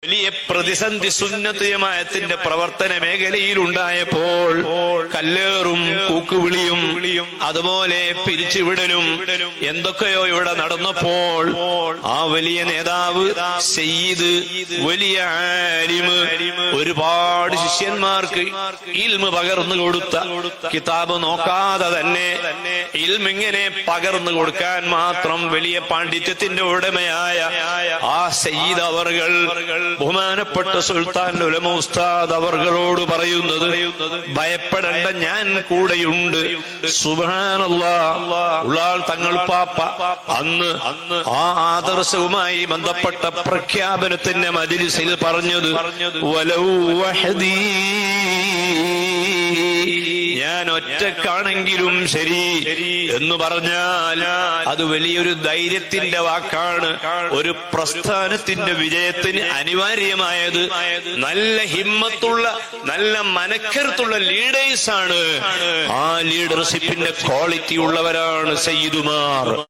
വലിയ പ്രതിസന്ധി സുന്നത്ത് ജമാഅത്തിന്റെ പ്രവർത്തന മേഖലയിൽ ഉണ്ടായപ്പോൾ കല്ലേറും കൂക്കുവിളിയും അതുപോലെ പിരിച്ചുവിടലും എന്തൊക്കെയോ ഇവിടെ നടന്നപ്പോൾ ആ വലിയ നേതാവ് സയ്യിദ് വലിയ ആലിമ് ഒരുപാട് ശിഷ്യന്മാർക്ക് ഇൽമ് പകർന്നു കൊടുത്ത കിതാബ് നോക്കാതെ തന്നെ ഇൽമിങ്ങനെ പകർന്നു കൊടുക്കാൻ മാത്രം വലിയ പാണ്ഡിത്യത്തിന്റെ ഉടമയായ ആ സയ്യിദ് അവർകൾ ബഹുമാനപ്പെട്ട സുൽത്താൻ ഉലമ ഉസ്താദ് അവർകളോട് പറയുന്നത്, ഭയപ്പെടേണ്ട, ഞാൻ കൂടെയുണ്ട്. സുബ്ഹാനല്ലാഹ്. ഉള്ളാൾ തങ്ങൾ പാപ്പ അന്ന് ആ ആദർശവുമായി ബന്ധപ്പെട്ട പ്രഖ്യാപനത്തിന്റെ മജ്‌ലിസിൽ പറഞ്ഞത്, വലൗ വഹദീ, ഞാൻ ഒറ്റക്കാണെങ്കിലും ശരി എന്ന് പറഞ്ഞാൽ അത് വലിയൊരു ധൈര്യത്തിന്റെ വാക്കാണ്. ഒരു പ്രസ്ഥാനത്തിന്റെ വിജയത്തിന് അനിവാര്യമായത് നല്ല ഹിമ്മത്തുള്ള, നല്ല മനക്കരുത്തുള്ള ലീഡേഴ്സാണ്. ആ ലീഡർഷിപ്പിന്റെ ക്വാളിറ്റി ഉള്ളവരാണ് സയ്യിദുമാർ.